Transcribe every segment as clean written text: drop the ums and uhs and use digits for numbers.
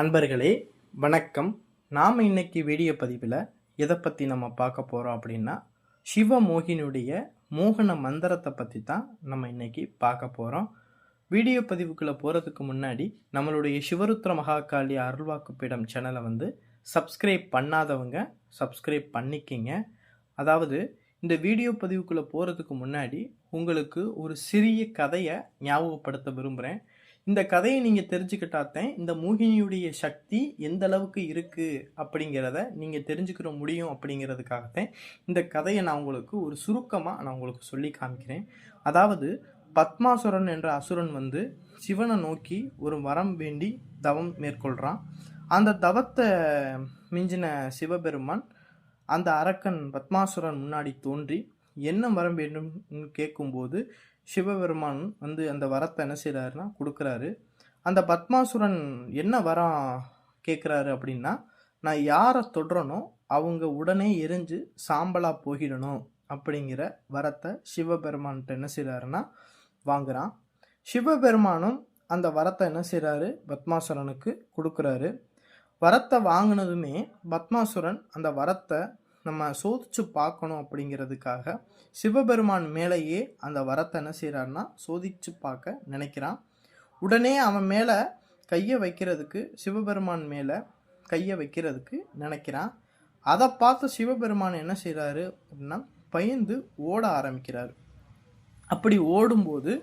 அன்பர்களே வணக்கம். நாம் இன்னைக்கு வீடியோ பதிவில் எதை பற்றி நம்ம பார்க்க போகிறோம் அப்படின்னா, சிவமோகினியுடைய மோகன மந்திரத்தை பற்றி தான் நம்ம இன்னைக்கு பார்க்க போகிறோம். வீடியோ பதிவுக்குள்ளே போகிறதுக்கு முன்னாடி நம்மளுடைய சிவருத்ர மகாகாளி அருள்வாக்கு பீடம் சேனலை சப்ஸ்கிரைப் பண்ணாதவங்க சப்ஸ்கிரைப் பண்ணிக்கிங்க. அதாவது இந்த வீடியோ பதிவுக்குள்ளே போகிறதுக்கு முன்னாடி உங்களுக்கு ஒரு சிறிய கதையை ஞாபகப்படுத்த விரும்புகிறேன். இந்த கதையை நீங்கள் தெரிஞ்சுக்கிட்டாத்தான் இந்த மோகினியுடைய சக்தி எந்த அளவுக்கு இருக்குது அப்படிங்கிறத நீங்கள் தெரிஞ்சுக்கிற முடியும். அப்படிங்கிறதுக்காகத்தான் இந்த கதையை நான் உங்களுக்கு ஒரு சுருக்கமாக நான் உங்களுக்கு சொல்லி காமிக்கிறேன். அதாவது பத்மாசுரன் என்ற அசுரன் சிவனை நோக்கி ஒரு வரம் வேண்டி தவம் மேற்கொள்கிறான். அந்த தவத்தை மிஞ்சின சிவபெருமான் அந்த அரக்கன் பத்மாசுரன் முன்னாடி தோன்றி என்ன வரம் வேண்டும்னு கேட்கும்போது சிவபெருமான் அந்த வரத்தை என்ன செய்கிறாருன்னா கொடுக்குறாரு. அந்த பத்மாசுரன் என்ன வரம் கேட்குறாரு அப்படின்னா, நான் யாரை தொடுறனோ அவங்க உடனே எரிஞ்சு சாம்பலாக போகிடணும் அப்படிங்கிற வரத்தை சிவபெருமான்கிட்ட என்ன செய்கிறாருன்னா வாங்குகிறான். சிவபெருமானும் அந்த வரத்தை என்ன செய்கிறாரு பத்மாசுரனுக்கு கொடுக்குறாரு. வரத்தை வாங்கினதுமே பத்மாசுரன் அந்த வரத்தை நம்ம சோதிச்சு பார்க்கணும் அப்படிங்கிறதுக்காக சிவபெருமான் மேலேயே அந்த வரத்தை என்ன செய்கிறான்னா சோதிச்சு பார்க்க நினைக்கிறான். உடனே அவன் மேலே கையை வைக்கிறதுக்கு சிவபெருமான் மேலே கையை வைக்கிறதுக்கு நினைக்கிறான். அதை பார்த்து சிவபெருமான் என்ன செய்கிறாரு அப்படின்னா பயந்து ஓட ஆரம்பிக்கிறாரு. அப்படி ஓடும்போது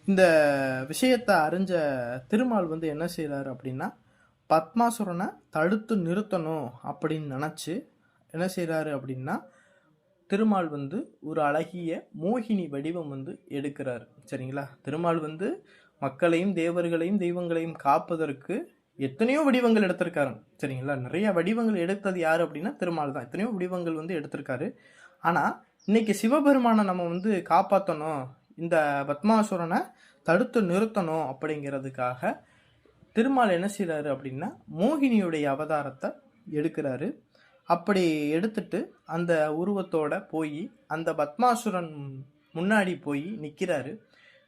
இந்த விஷயத்தை அறிஞ்ச திருமால் என்ன செய்கிறாரு அப்படின்னா பத்மாசுரனை தடுத்து நிறுத்தணும் அப்படின்னு நினச்சி என்ன செய்கிறாரு அப்படின்னா திருமால் ஒரு அழகிய மோகினி வடிவம் எடுக்கிறாரு. சரிங்களா? திருமால் மக்களையும் தேவர்களையும் தெய்வங்களையும் காப்பதற்கு எத்தனையோ வடிவங்கள் எடுத்திருக்காரு. சரிங்களா? நிறைய வடிவங்கள் எடுத்தது யார் அப்படின்னா திருமால் தான். எத்தனையோ வடிவங்கள் எடுத்திருக்காரு. ஆனால் இன்னைக்கு சிவபெருமானை நம்ம காப்பாற்றணும், இந்த பத்மாசுரனை தடுத்து நிறுத்தணும் அப்படிங்கிறதுக்காக திருமால் என்ன செய்கிறாரு அப்படின்னா மோகினியுடைய அவதாரத்தை எடுக்கிறாரு. அப்படி எடுத்துட்டு அந்த உருவத்தோட போய் அந்த பத்மாசுரன் முன்னாடி போய் நிற்கிறாரு.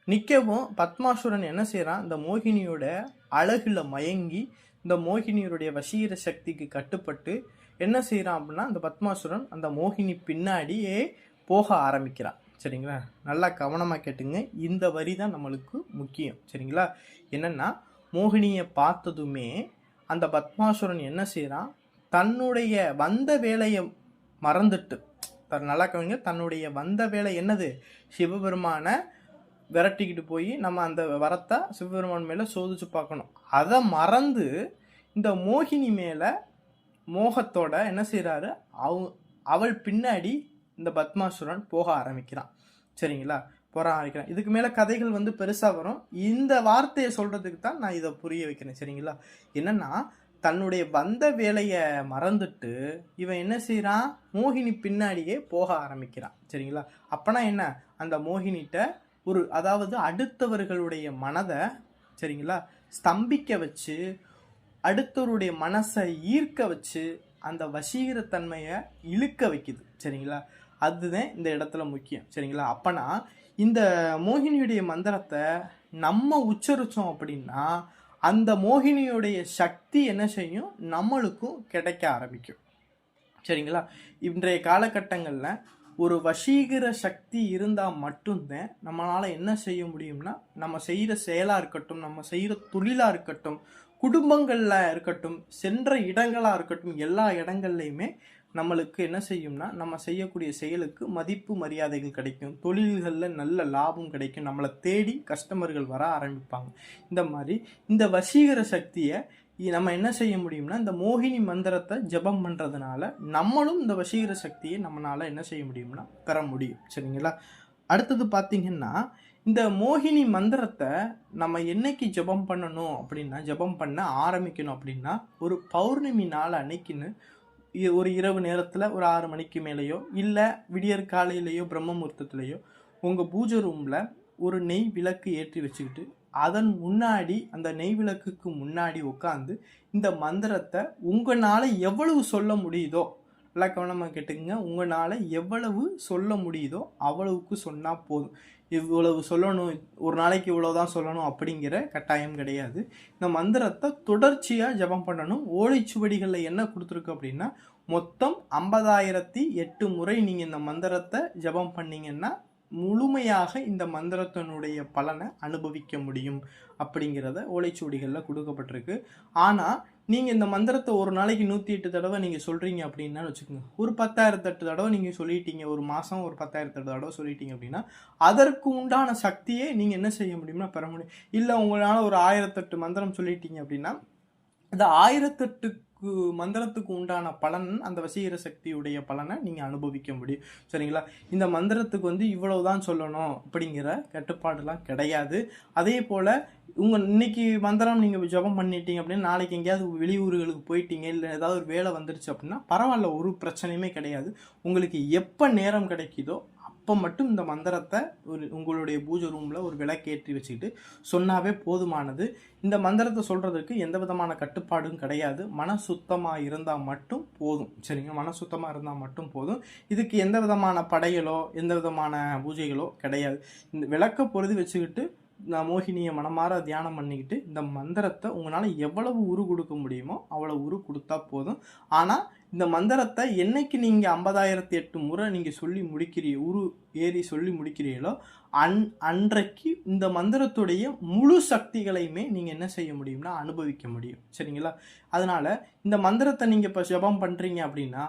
நிற்கவும் பத்மாசுரன் என்ன செய்கிறான், இந்த மோகினியோட அழகுல மயங்கி இந்த மோகினியோடைய வசீகர சக்திக்கு கட்டுப்பட்டு என்ன செய்கிறான் அப்படின்னா அந்த பத்மாசுரன் அந்த மோகினி பின்னாடியே போக ஆரம்பிக்கிறான். சரிங்களா? நல்லா கவனமாக கேட்டுங்க. இந்த வரி தான் நம்மளுக்கு முக்கியம். சரிங்களா? என்னென்னா மோகினியை பார்த்ததுமே அந்த பத்மாசுரன் என்ன செய்கிறான், தன்னுடைய வந்த வேலையை மறந்துட்டு நல்லா கவனிங்க, தன்னுடைய வந்த வேலை என்னது சிவபெருமானை விரட்டிக்கிட்டு போய் நம்ம அந்த வரத்தை சிவபெருமான் மேலே சோதிச்சு பார்க்கணும். அதை மறந்து இந்த மோகினி மேலே மோகத்தோட என்ன செய்கிறாரு, அவள் பின்னாடி இந்த பத்மாசுரன் போக ஆரம்பிக்கிறான். சரிங்களா? போக ஆரம்பிக்கிறான். இதுக்கு மேலே கதைகள் பெருசாக வரும். இந்த வார்த்தையை சொல்கிறதுக்கு தான் நான் இதை புரிய வைக்கிறேன். சரிங்களா? என்னென்னா தன்னுடைய வந்த வேலையை மறந்துட்டு இவன் என்ன செய்கிறான், மோகினி பின்னாடியே போக ஆரம்பிக்கிறான். சரிங்களா? அப்போனா என்ன, அந்த மோகினிட்ட அதாவது அடுத்தவர்களுடைய மனதை சரிங்களா ஸ்தம்பிக்க வச்சு அடுத்தவருடைய மனசை ஈர்க்க வச்சு அந்த வசீகரத்தன்மையை இழுக்க வைக்குது. சரிங்களா? அதுதான் இந்த இடத்துல முக்கியம். சரிங்களா? அப்போனா இந்த மோகினியுடைய மந்திரத்தை நம்ம உச்சரித்தோம் அப்படின்னா அந்த மோகினியுடைய சக்தி என்ன செய்யும், நம்மளுக்கும் கிடைக்க ஆரம்பிக்கும். சரிங்களா? இன்றைய காலகட்டங்களில் ஒரு வசீகர சக்தி இருந்தால் மட்டும்தான் நம்மளால் என்ன செய்ய முடியும்னா நம்ம செய்கிற செயலாக இருக்கட்டும், நம்ம செய்கிற தொழிலாக இருக்கட்டும், குடும்பங்களில் இருக்கட்டும், சென்ற இடங்களாக இருக்கட்டும், எல்லா இடங்கள்லையுமே நம்மளுக்கு என்ன செய்யும்னா நம்ம செய்யக்கூடிய செயலுக்கு மதிப்பு மரியாதைகள் கிடைக்கும், தொழில்களில் நல்ல லாபம் கிடைக்கும், நம்மளை தேடி கஸ்டமர்கள் வர ஆரம்பிப்பாங்க. இந்த மாதிரி இந்த வசீகர சக்தியை நம்ம என்ன செய்ய முடியும்னா இந்த மோகினி மந்திரத்தை ஜபம் பண்ணுறதுனால நம்மளும் இந்த வசீகர சக்தியை நம்மளால் என்ன செய்ய முடியும்னா பெற முடியும். சரிங்களா? அடுத்தது பார்த்திங்கன்னா இந்த மோகினி மந்திரத்தை நம்ம என்னைக்கு ஜபம் பண்ணணும் அப்படின்னா, ஜபம் பண்ண ஆரம்பிக்கணும் அப்படின்னா ஒரு பௌர்ணமி நாள் அன்னைக்குன்னு ஒரு இரவு நேரத்தில் ஒரு 6 மணிக்கு மேலேயோ இல்லை விடியற் காலையிலையோ பிரம்ம முகூர்த்தத்துலேயோ உங்கள் பூஜை ரூமில் ஒரு நெய் விளக்கு ஏற்றி வச்சுக்கிட்டு அதன் முன்னாடி அந்த நெய் விளக்குக்கு முன்னாடி உட்காந்து இந்த மந்திரத்தை உங்களால் எவ்வளவு சொல்ல முடியுதோ, நல்லா கவனமாக கேட்டுங்க, உங்களால் எவ்வளவு சொல்ல முடியுதோ அவ்வளவுக்கு சொன்னால் போதும். இவ்வளவு சொல்லணும், ஒரு நாளைக்கு இவ்வளோதான் சொல்லணும் அப்படிங்கிற கட்டாயம் கிடையாது. இந்த மந்திரத்தை தொடர்ச்சியாக ஜபம் பண்ணணும். ஓலைச்சுவடிகளில் என்ன கொடுத்துருக்கு அப்படின்னா, மொத்தம் 50,008 முறை நீங்கள் இந்த மந்திரத்தை ஜபம் பண்ணீங்கன்னா முழுமையாக இந்த மந்திரத்தினுடைய பலனை அனுபவிக்க முடியும் அப்படிங்கிறத ஓலைச்சுவடிகளில் கொடுக்கப்பட்டிருக்கு. ஆனால் நீங்கள் இந்த மந்திரத்தை ஒரு நாளைக்கு 108 தடவை நீங்கள் சொல்கிறீங்க அப்படின்னா வச்சுக்கோங்க, ஒரு 10,008 தடவை நீங்கள் சொல்லிட்டீங்க, ஒரு மாதம் ஒரு 10,008 தடவை சொல்லிட்டீங்க அப்படின்னா அதற்கு உண்டான சக்தியை நீங்கள் என்ன செய்ய முடியும்னா பெற முடியும். இல்லை உங்களால் ஒரு 1008 மந்திரம் சொல்லிட்டீங்க அப்படின்னா இந்த 1008 மந்திரத்துக்கு உண்டான பலன், அந்த வசீகர சக்தியுடைய பலனை நீங்கள் அனுபவிக்க முடியும். சரிங்களா? இந்த மந்திரத்துக்கு இவ்வளவுதான் சொல்லணும் அப்படிங்கிற கட்டுப்பாடுலாம் கிடையாது. அதே போல் இன்னைக்கு மந்திரம் நீங்கள் ஜபம் பண்ணிட்டீங்க அப்படின்னா நாளைக்கு எங்கேயாவது வெளியூர்களுக்கு போயிட்டீங்க, இல்லை ஏதாவது ஒரு வேலை வந்துருச்சு அப்படின்னா பரவாயில்ல, ஒரு பிரச்சனையுமே கிடையாது. உங்களுக்கு எப்போ நேரம் கிடைக்குதோ அப்போ மட்டும் இந்த மந்திரத்தை உங்களுடைய பூஜை ரூமில் ஒரு விளக்கேற்றி வச்சுக்கிட்டு சொன்னாவே போதுமானது. இந்த மந்திரத்தை சொல்கிறதுக்கு எந்த விதமான கட்டுப்பாடும் கிடையாது. மன சுத்தமாக இருந்தால் மட்டும் போதும். சரிங்க? மன சுத்தமாக இருந்தால் மட்டும் போதும். இதுக்கு எந்த விதமான படைகளோ எந்த விதமான பூஜைகளோ கிடையாது. இந்த விளக்க பொருதி வச்சுக்கிட்டு நான் மோகினியை மனமாற தியானம் பண்ணிக்கிட்டு இந்த மந்திரத்தை உங்களால் எவ்வளவு உரு கொடுக்க முடியுமோ அவ்வளோ உரு கொடுத்தா போதும். ஆனால் இந்த மந்திரத்தை என்னைக்கு நீங்கள் 50,008 முறை நீங்கள் சொல்லி உரு ஏறி சொல்லி முடிக்கிறீங்களோ அன்றைக்கு இந்த மந்திரத்துடைய முழு சக்திகளையுமே நீங்கள் என்ன செய்ய முடியும்னா அனுபவிக்க முடியும். சரிங்களா? அதனால் இந்த மந்திரத்தை நீங்கள் இப்போ ஜபம் பண்ணுறீங்க அப்படின்னா,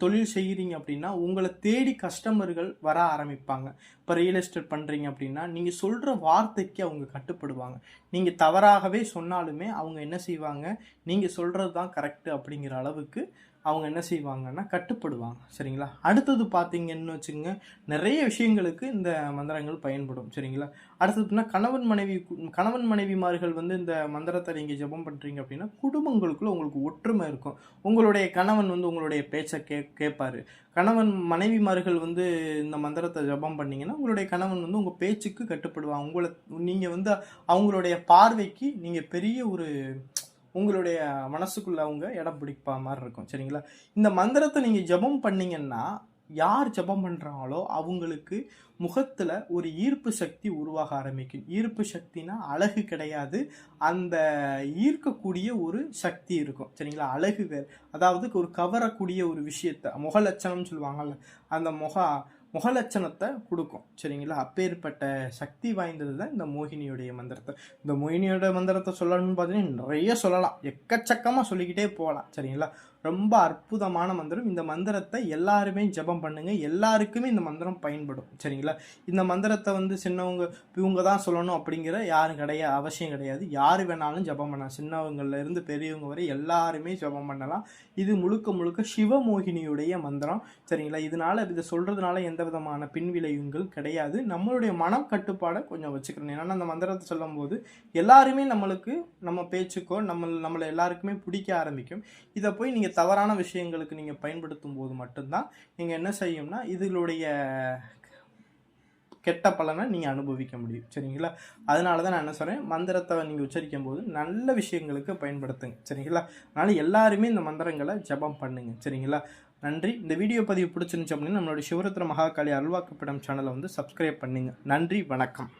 தொழில் செய்கிறீங்க அப்படின்னா உங்களை தேடி கஸ்டமர்கள் வர ஆரம்பிப்பாங்க. இப்போ ரியல் எஸ்டேட் பண்ணுறீங்க அப்படின்னா நீங்கள் சொல்கிற வார்த்தைக்கு அவங்க கட்டுப்படுவாங்க. நீங்கள் தவறாகவே சொன்னாலுமே அவங்க என்ன செய்வாங்க, நீங்கள் சொல்கிறது தான் கரெக்டு அப்படிங்கிற அளவுக்கு அவங்க என்ன செய்வாங்கன்னா கட்டுப்படுவாங்க. சரிங்களா? அடுத்தது பார்த்தீங்கன்னு வச்சுங்க, நிறைய விஷயங்களுக்கு இந்த மந்திரங்கள் பயன்படும். சரிங்களா? அடுத்ததுன்னா கணவன் மனைவிமார்கள் இந்த மந்திரத்தை நீங்கள் ஜபம் பண்ணுறீங்க அப்படின்னா குடும்பங்களுக்குள்ள உங்களுக்கு ஒற்றுமை இருக்கும். உங்களுடைய கணவன் உங்களுடைய பேச்சை கேட்பாரு. மனைவிமார்கள் இந்த மந்திரத்தை ஜபம் பண்ணீங்கன்னா உங்களுடைய கணவன் உங்கள் பேச்சுக்கு கட்டுப்படுவாங்க. நீங்கள் அவங்களுடைய பார்வைக்கு நீங்கள் பெரிய ஒரு உங்களுடைய மனசுக்குள்ள அவங்க இடம் பிடிப்பா மாதிரி இருக்கும். சரிங்களா? இந்த மந்திரத்தை நீங்கள் ஜபம் பண்ணீங்கன்னா யார் ஜபம் பண்ணுறாங்களோ அவங்களுக்கு முகத்தில் ஒரு ஈர்ப்பு சக்தி உருவாக ஆரம்பிக்கும். ஈர்ப்பு சக்தினா அழகு கிடையாது, அந்த ஈர்க்கக்கூடிய ஒரு சக்தி இருக்கும். சரிங்களா? அழகு வேறு, அதாவது ஒரு கவரக்கூடிய ஒரு விஷயத்தை முகலட்சணம்னு சொல்லுவாங்கல்ல, அந்த முகலட்சணத்தை கொடுக்கும். சரிங்களா? அப்பேற்பட்ட சக்தி வாய்ந்தது தான் இந்த மோகினியுடைய மந்திரத்தை. இந்த மோகினியோட மந்திரத்தை சொல்லணும்னு பார்த்தீங்கன்னா நிறைய சொல்லலாம், எக்கச்சக்கமாக சொல்லிக்கிட்டே போகலாம். சரிங்களா? ரொம்ப அற்புதமான மந்திரம். இந்த மந்திரத்தை எல்லாருமே ஜபம் பண்ணுங்க. எல்லாருக்குமே இந்த மந்திரம் பயன்படும். சரிங்களா? இந்த மந்திரத்தை சின்னவங்க இவங்க தான் சொல்லணும் அப்படிங்கிற யாரும் அவசியம் கிடையாது. யார் வேணாலும் ஜபம் பண்ணலாம். சின்னவங்கள்ல இருந்து பெரியவங்க வரை எல்லாருமே ஜபம் பண்ணலாம். இது முழுக்க முழுக்க சிவமோகினியுடைய மந்திரம். சரிங்களா? இதை சொல்றதுனால எந்த விதமான பின்விளைவுகள் கிடையாது. நம்மளுடைய மனம் கட்டுப்பாடை கொஞ்சம் வச்சுக்கணும். ஏன்னா அந்த மந்திரத்தை சொல்லும் போது எல்லாருமே நம்ம பேச்சுக்கோ நம்மளை எல்லாருக்குமே பிடிக்க ஆரம்பிக்கும். இதை போய் நீங்கள் தவறான விஷயங்களுக்கு நீங்கள் பயன்படுத்தும் போது மட்டும்தான் நீங்கள் என்ன செய்யும்னா இதனுடைய கெட்ட பலனை நீங்கள் அனுபவிக்க முடியும். சரிங்களா? அதனால தான் நான் என்ன சொல்கிறேன், மந்திரத்தை நீங்கள் உச்சரிக்கும் போது நல்ல விஷயங்களுக்கு பயன்படுத்துங்க. சரிங்களா? அதனால் எல்லாருமே இந்த மந்திரங்களை ஜபம் பண்ணுங்க. சரிங்களா? நன்றி. இந்த வீடியோ பதிவு பிடிச்சிருந்துச்சு அப்படின்னா நம்மளுடைய சிவரத்ன மகாகாளி அருள்வாக்குப்படம் சேனலை சப்ஸ்கிரைப் பண்ணுங்க. நன்றி, வணக்கம்.